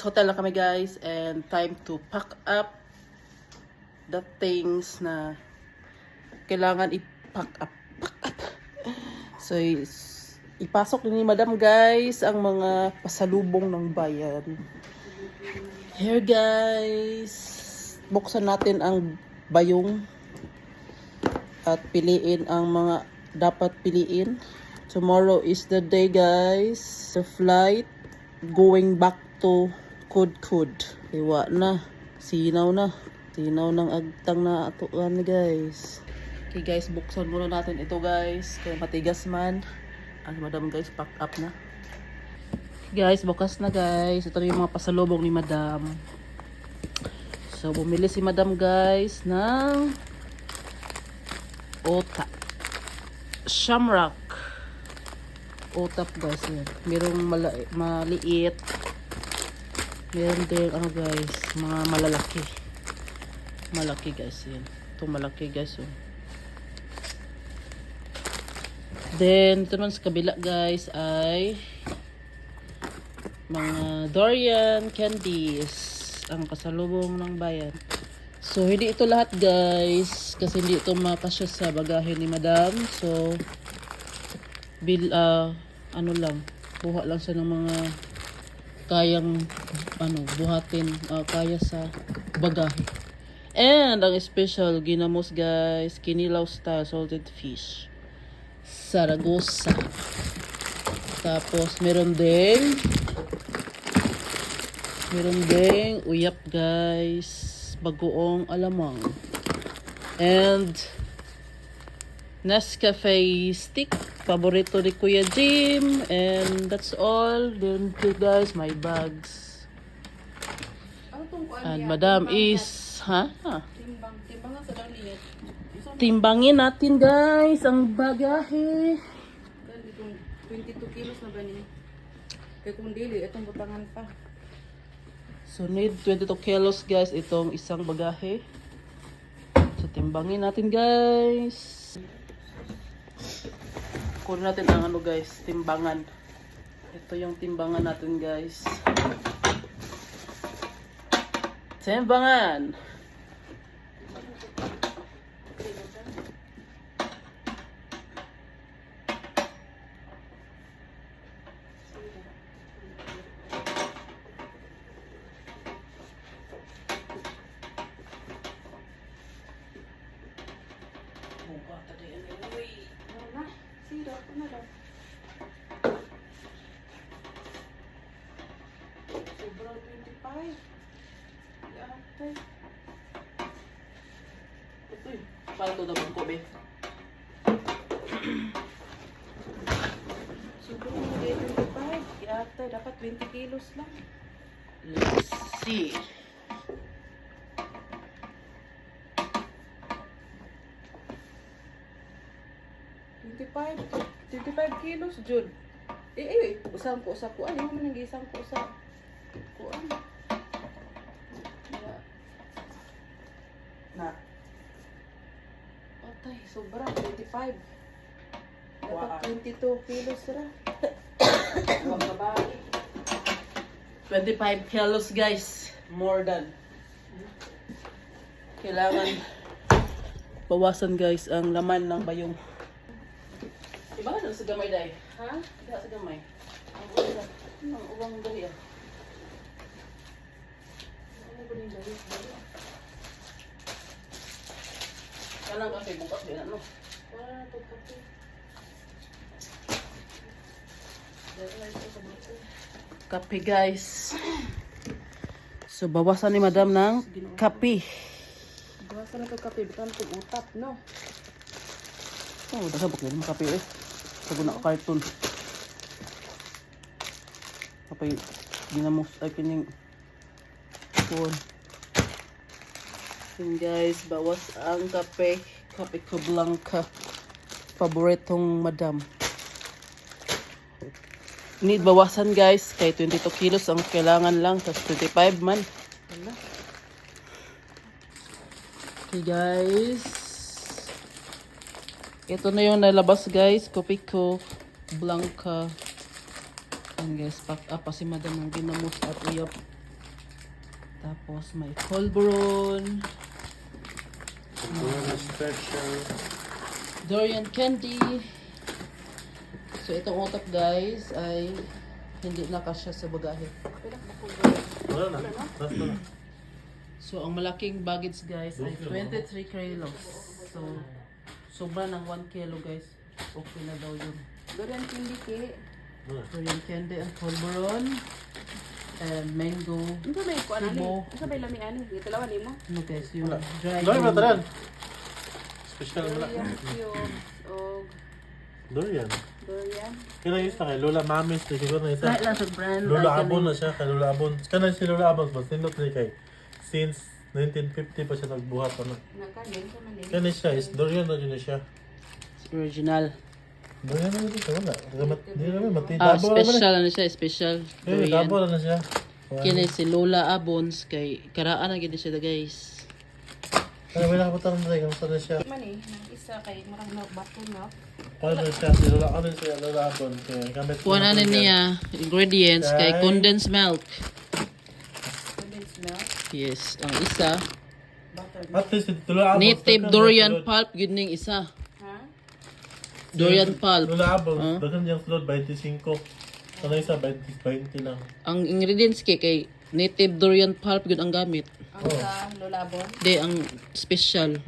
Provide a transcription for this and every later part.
Hotel na kami guys and time to pack up the things na kailangan i-pack up. So ipasok ni Madam guys ang mga pasalubong ng bayan. Here guys, buksan natin ang bayong at piliin ang mga dapat piliin. Tomorrow is the day guys, the flight going back to Kudkud. Iwa na. Sinaw na. Sinaw ng agtang na atuan guys. Okay guys, buksan muna natin ito guys. Kaya matigas man. Ang Madam guys, pack up na. Guys, bukas na guys. Ito na yung mga pasalubong ni Madam. So, bumili si Madam guys ng Otap. Shamrock. Otap guys. Yan. Merong maliit. Meron din ano guys, mga malalaki. Malaki guys yan. Itong malaki guys. Oh. Then, ito naman sa kabila guys ay mga durian candies. Ang pasalubong ng bayan. So, hindi ito lahat guys. Kasi hindi ito makasya sa bagahe ni Madam. So, ano lang. Kuha lang siya ng mga kayang buhatin, kaya sa bagahe. And ang special ginamos guys, kinilaw style salted fish, Saragossa. Tapos meron ding uyap guys, bagoong alamang, and Nescafe stick, paborito ni Kuya Jim. And that's all. Then guys, my bags. And Madam is Timbang sa daw liit. timbangin natin guys ang bagahe. 22 kilos na ba niya? Kaya kung dili, itong butangan pa. So need 22 kilos guys itong isang bagahe. So timbangin natin guys. Kunin natin ang guys, timbangan. Ito yung timbangan natin guys. Timbangan. Buka tadi anyway. Wala. Sira ko na daw. Sobrang 25. Yatay. Uy, paano ito na bangko be? Sobrang 25. Yatay. Dapat 20 kilos lang. Let's see. Five 25 kilos, Jud. Usang ko sa kuan. Yung man nag-isang ko sa kuan. Na. Atay, sobra. 25. Wow. Dapat 22 kilos ra. Huwag babae. 25 kilos guys. More than. Kailangan bawasan guys ang laman ng bayong. Diba ka sa gamay day? Ha? Diba sa gamay? Ang uwang dali ah. Ano ba yung dali? Kanang kasi bukas din ano? Wala na ito kape. Kape guys. So bawasan ni Madam ng kape. Bawasan na ito kape. Bitan ito utap, no? Oh, dasabok din ng kape eh. Sa guna cartoon. Kapay ginamos ay kining phone. Yun guys, bawas ang kape. Kape ko blanca. Paboritong Madam. Need bawasan guys. Kay 22 kilos ang kailangan lang. Tapos 25 man. Wala. Okay guys. Ito na yung nalabas guys. Kape ko blanca. Ayan guys, pack up pa si Madam ng ginamos at uyap. Tapos may Polvoron, Corona special. Durian candy. So itong utap guys ay hindi na kasya sa bagahe. Wala na. Last na. So ang malaking baggage guys ay 23 kilos. So sobra ng 1 kilo guys. Okay na daw yun. Durian candy ki. Durian candy and Polvoron. And mango. Ano may kuan ani? Tubo. Ano may lami ani? Dito lawan nimo. Ano guys yung Wala. dry. Dami ba tanan? Special wala. Durian cubes og Durian. durian. Kaya yung isa kay Lola Mamis. Siguro na isa. Kahit lang sa brand. Lola ay Abon kani- na siya. Kay Lola Abon. Kanan si Lola Abon. Mas nindot na kay. Since 1950 pa siya nagbuhat. Ano. Nakanin sa man Kaya siya. Is Durian na yun siya. Original. Durian na yun siya. Wala. Hindi naman. Ah, Matitabo naman. special ano siya, special. Kaya Durian. tabo na siya. Kini si Lola Abons kay karaan na gid siya guys. Kaya may nakapatang na tayo. Kamusta na siya? man eh. Nang isa kay murag na bato na. Paano siya? Si Lola. Ano siya? Lola Abon. Kaya gamit Kuha na niya ingredients kay Kay- condensed milk. Condensed milk, Yes, ang isa butter. At least si Lola Abon. native durian pulp gid ning isa. Ha? Durian pulp. Lola Abon. Huh? Dagan niyang slot 25. Ano isa? 20 lang. Ang ingredients kay native durian pulp gud ang gamit. Ang sa lolabon. Di ang special.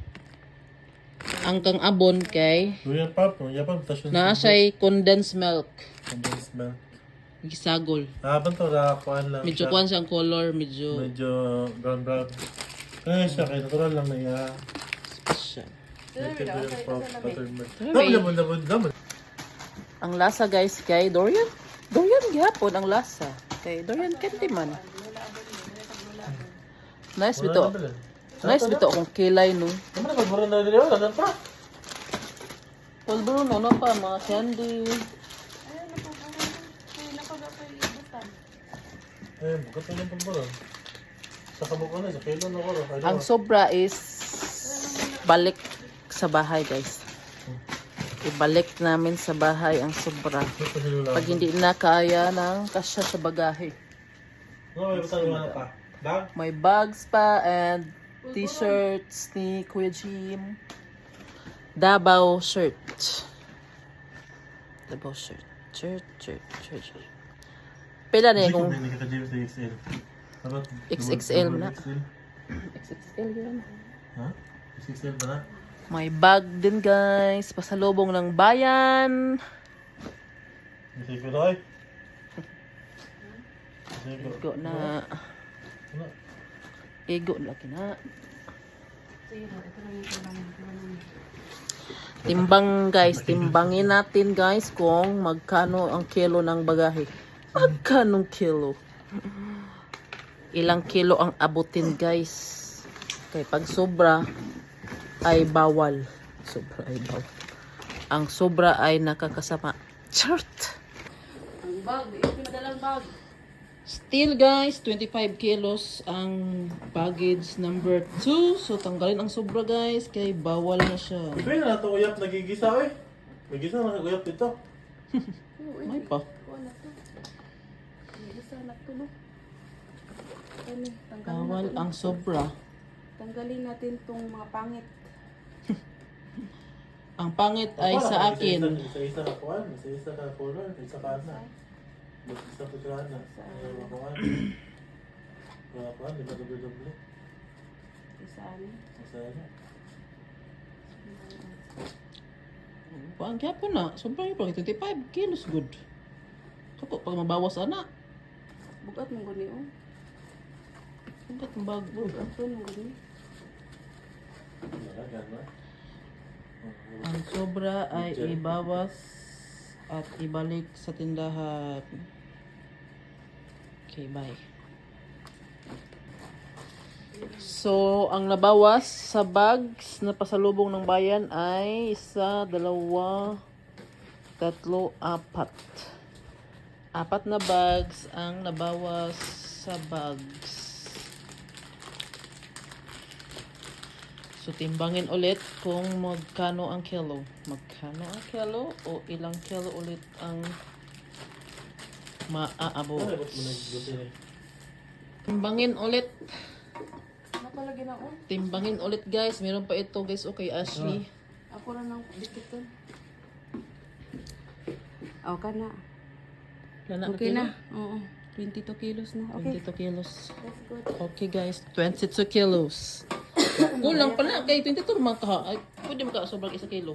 Ang kang abon kay Durian pulp. Yapang tasyon. naa siya'y condensed milk. Condensed milk. Gisagol. Habang to kuan lang Medyo siya. kuan siyang color, medyo Medyo brown. Kaya siya, kaya natural lang na iya. special. Native durian pulp, buttermilk. Sabi. Naman. Ang lasa guys kay Dorian. Dorian gyapon ang lasa. Kay Dorian candy man. Nice bito. Nice bito kung kilay no. Naman na magmura na dili wala pa. Polvo no pa mga candy. Bukat na yung pagmura. Sa kabukon na, sa kilo na ko. Ang sobra is balik sa bahay guys. Ibalik namin sa bahay ang sobra. Pag hindi na kaya ng kasya sa bagahe. No, may butang yung ano pa. Bag? May bags pa and t-shirts ni Kuya Jim. Davao shirt. Davao shirt. Shirt. Pila na kung Hindi ka ka-James sa XL. XXL na. XXL yun. Ha? XXL ba na? May bag din guys. Pasalubong ng bayan. Kasi ko na ay. Igo na. Igo lagi na. Timbang guys. Timbangin natin guys kung magkano ang kilo ng bagahe. Magkanong kilo? Ilang kilo ang abutin guys. Kaya pag sobra ay bawal. Sobra ay bawal. Ang sobra ay nakakasama. Chart! Ang bag, yung pinadalang bag. Still guys, 25 kilos ang baggage number 2. So tanggalin ang sobra guys. Kaya bawal na siya. Pwede na ito uyap nagigisa eh. Nagigisa na uyap dito. May pa. Kuha na to. Isa na to no. Ano, Bawal ang sobra. tanggalin natin tong mga pangit. Ang pangit ay sa akin. Isa-isa ka kuhan. Isa-isa ka color. Isa ka na. Isa ka na. Ayaw mo kuhan. Kaya kuhan. Di ba doble-doble? Isa ano. Isa na. Ang kaya po na. Sobrang yung 25 kilos good. Kako, pag mabawas ana. Bugat mong guni oh. Ang bag bro. Bugat mong guni. Wala, gano'n. Ang sobra ay ibawas at ibalik sa tindahan. Okay, bye. So, ang nabawas sa bags na pasalubong ng bayan ay 1, 2, 3, 4. 4 na bags ang nabawas sa bags. So, timbangin ulit kung magkano ang kilo. Magkano ang kilo o ilang kilo ulit ang maaabot. Ano, ba't mo nagbuti na eh? Timbangin ulit. Ano pala ginaon? Timbangin ulit guys. Meron pa ito guys. Okay, Ashley. Ako na nang dito. Okay na. Lana Okay na. Oo. 22 kilos na. Okay. 22 kilos. That's good. Okay guys, 22 kilos. Kulang pala kay 22 man ka. Ay, pwede mo ka sobrang 1 kilo.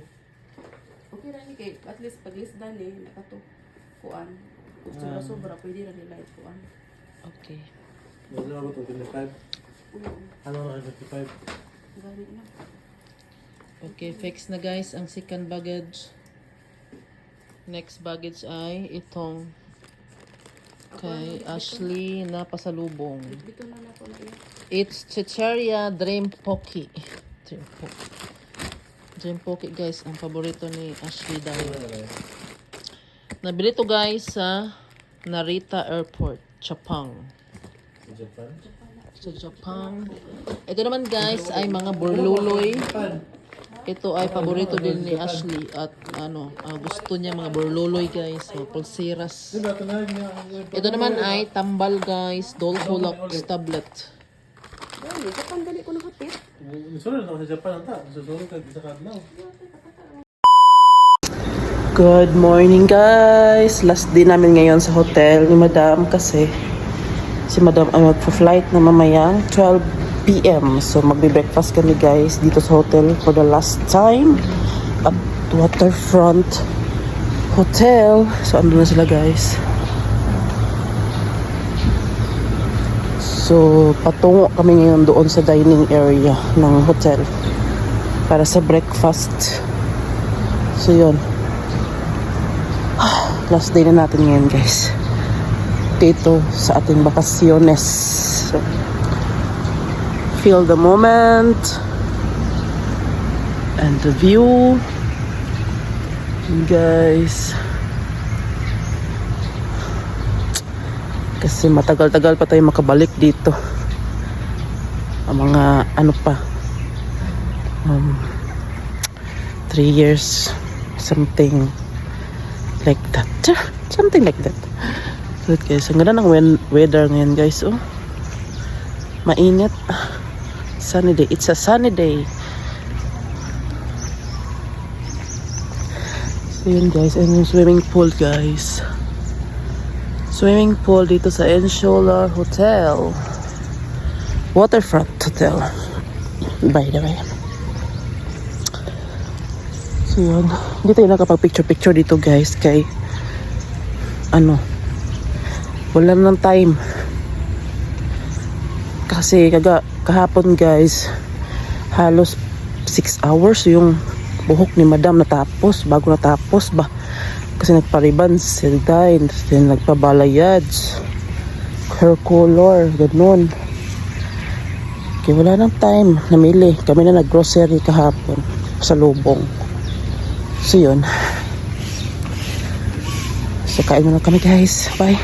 Okay na ni kay at least pag list na ni nakato kuan. Kung sobra pwede na nila kuan. Okay. Ano ba ito? 25? Ano na 25? Gani na. Okay, fix na guys ang second baggage. Next baggage ay itong kay Ashley na pasalubong. Dito na na ko na iya. It's Chicharia Dream Poke. Dream Poke. Dream Poke guys, ang paborito ni Ashley dahil. Nabili to guys sa Narita Airport, Japan. Japan? Sa Japan. Ito naman guys ay mga burluloy. Ito ay paborito din ni Ashley at gusto niya mga burluloy guys, mga pulseras. Diba, tanahin niya. Ito naman ay tambal guys, Dolpholox tablet. Gani, sa pandali ko nakapit. Nasulat ako sa Japan ang ta. Nasusulat ka sa Kadlaw. Good morning guys! Last day namin ngayon sa hotel ni Madam kasi si Madam ay magpa-flight na mamayang 12 p.m. So magbe-breakfast kami guys dito sa hotel for the last time at Waterfront Hotel. So andun na sila guys. So patungo kami ngayon doon sa dining area ng hotel para sa breakfast. So yun. Last day na natin ngayon guys dito sa ating bakasyones. So, feel the moment and the view guys, kasi matagal-tagal pa tayo makabalik dito. Ang mga ano pa 3 years something like that. Something like that. So guys, ang ganda ng weather ngayon guys. Oh, mainit. Sunny day. It's a sunny day. So yun guys, and yung swimming pool guys. Swimming pool dito sa Insholar Hotel. Waterfront Hotel. By the way. So yun, hindi tayo nakapag-picture-picture dito guys kay wala nang time kasi kahapon guys halos 6 hours yung buhok ni Madam natapos bago natapos ba kasi nagpa-ribbons sila dahil nagpa-balayage hair color ganun kaya wala nang time namili kami na nag-grocery kahapon sa lubong. So yun. So kain muna kami guys. Bye.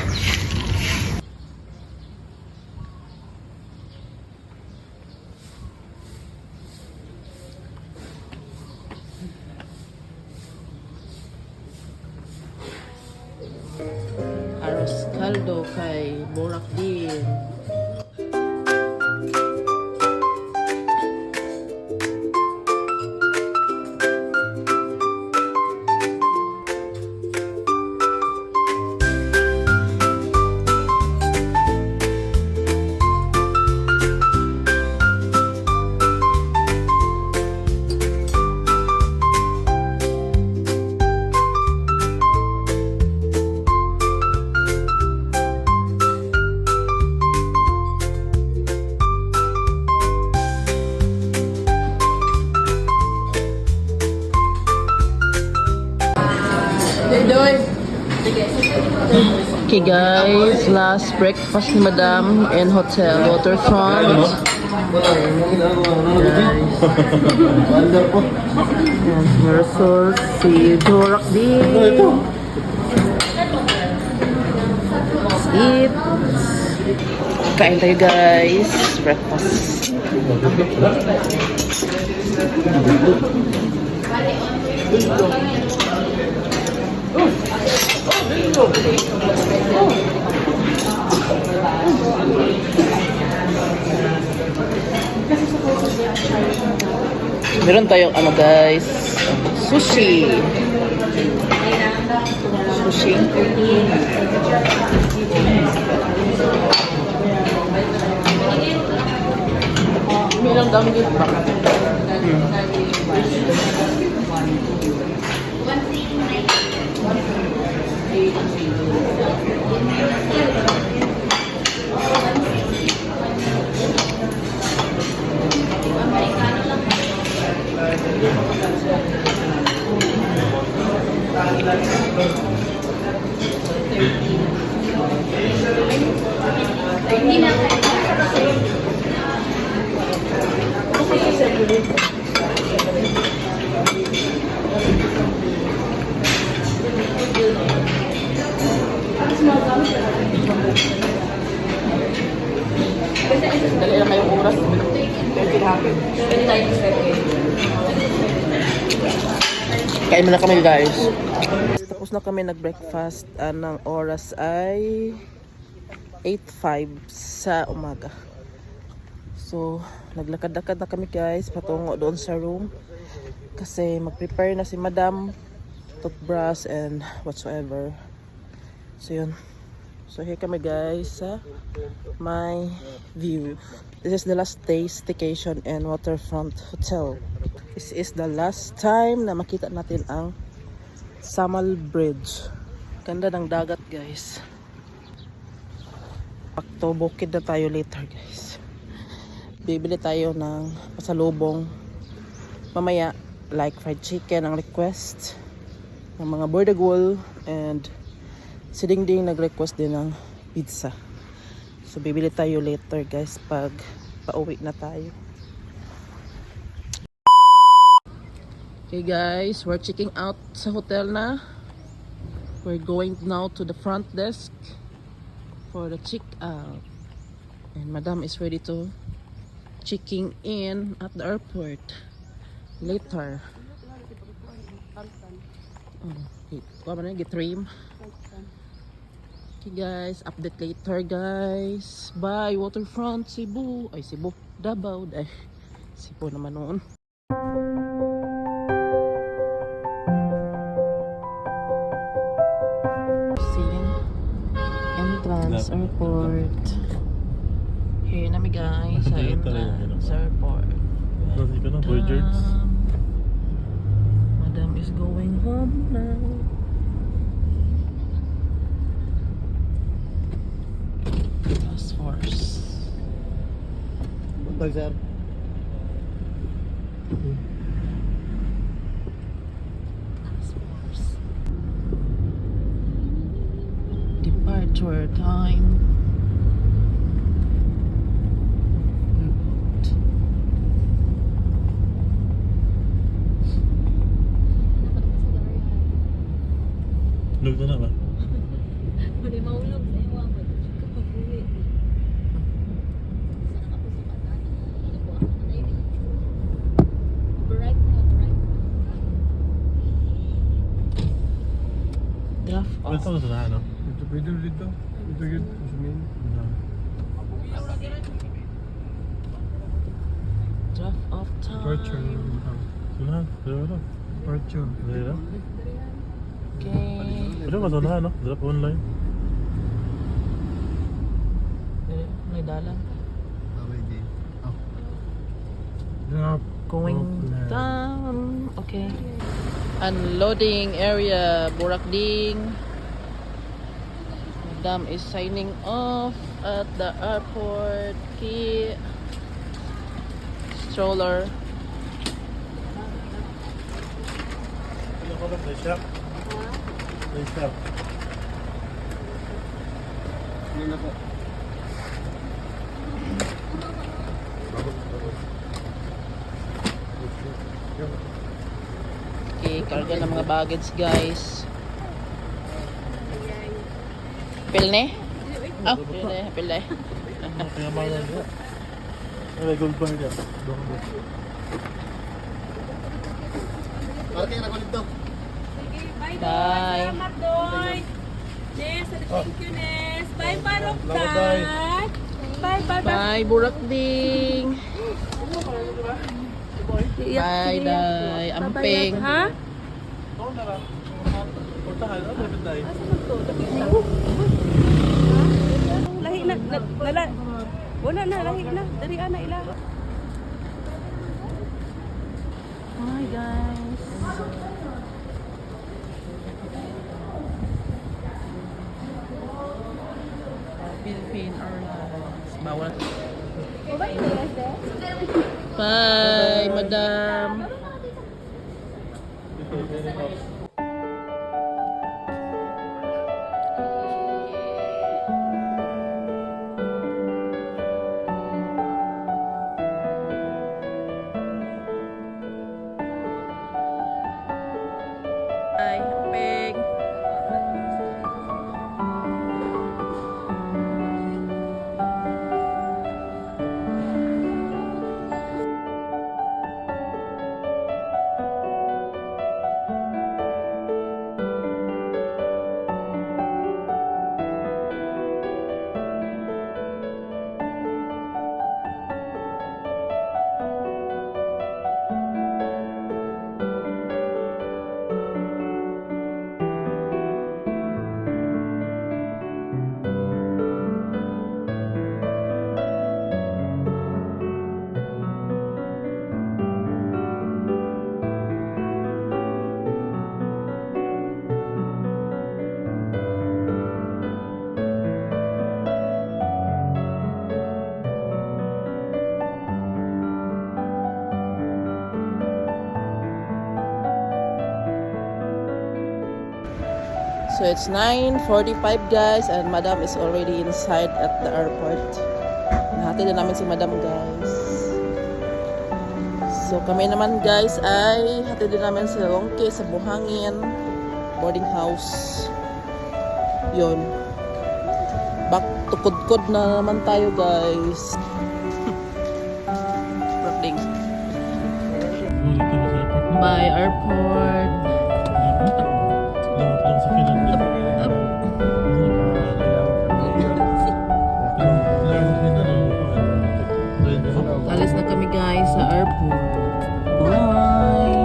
Arroz caldo kay Borak din. Okay guys, last breakfast ni Madam in Hotel Waterfront. Guys. Versus si Jorak din. Eat. Kain tayo guys. Breakfast. Meron tayong ano guys, sushi. Sushi. Bilang danggit ba? Dali lang kayong oras. Kain muna kami guys. Tapos na kami nag-breakfast. Ang oras ay 8:05 sa umaga. So, naglakad-lakad na kami guys patungo doon sa room. Kasi mag-prepare na si Madam, toothbrush and whatsoever. So yun. So here kami guys sa my view. This is the last day staycation in Waterfront Hotel. This is the last time na makita natin ang Samal Bridge. Ganda ng dagat guys. Pakto bukid na tayo later guys. Bibili tayo ng pasalubong mamaya, like fried chicken ang request ng mga Bordagol, and si Dingding nag-request din ng pizza. So bibili tayo later guys pag pauwi na tayo. Okay guys, we're checking out sa hotel na. We're going now to the front desk for the check out. And Madam is ready to checking in at the airport later. Get trim. Okay guys, update later guys. Bye Waterfront Cebu. Ay Cebu, Davao. Ay Cebu naman noon. Seeing entrance airport. Here na mi guys sa entrance airport. Nasi ka na, Voyagers. Madam is going home now. Task force. Bye, sir. Task force. Departure time. Airport. Lug na ba? Hindi maulog sa iyo ako. Kapag uwi. Sana ako sa kanan. Ano po ako na yun? Right na, right. Draft Ano off. sa na, ano? Ito pwede dito. Ito yun. Sabihin. Draft off time. Departure. Sunahan? Dalawa na. Departure. Dalawa na. Okay. Pwede ba sunahan, no? Drop online. May dalan. Drop. Going down. Okay. Unloading area, Burakding. Madam is signing off at the airport. Key. Stroller. Ano ko ba? Play shop? Play shop. Ano na po? Okay, karga ng mga baggage guys. Pilne? Oh, pilne. Kaya mahal na. Ay, gold bar niya. Doon ko. Bye. Nes, thank you, Nes. Bye, Parok Salamat, Day. Dad. Bye, bye, bye. Bye, Burakding. Bye, Day. Amping. Ha? Oo na lang. Puntahan, ano ba tayo? Lahi na, wala na, lahi na. Dari na ila. Hi, guys. Philippine Airlines. Bawal. Bye, madam. Bye, Peg. So it's 9:45 guys and Madam is already inside at the airport. Nahatid na namin si Madam guys. So kami naman guys ay hatid din namin si Longke sa Buhangin boarding house. Yun. Back to Kudkod na naman tayo guys. Rockding. Bye airport. Lumap lang sa Finlandia. Alis na kami guys sa airport. Bye!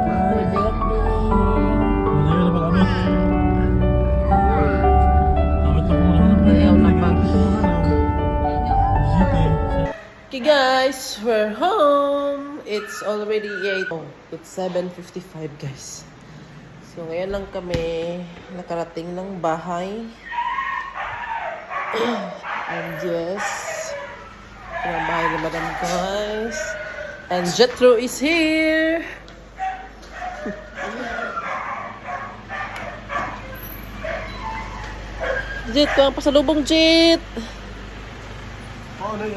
Bye, Rockding! Malayo na ba kami? Awit na muna ako. Ayaw na pa. City. Okay guys, we're home. It's already 8. Oh, it's 7:55 guys. So ngayon lang kami nakarating ng bahay. And yes, ito ang bahay ni Madam guys. And Jetro is here. Jet, ko ang pasalubong, Jet.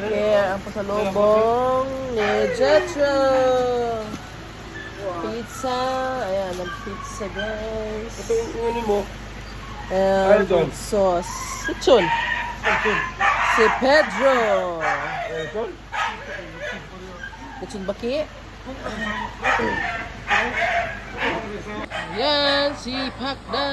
Yeah, ang pasalubong ni Jetro. Pizza. Ayan, ang pizza, guys. Ito yung mo. And Idol. sauce. Lechon. Si Pedro. Lechon baki. Yan, si Pakda.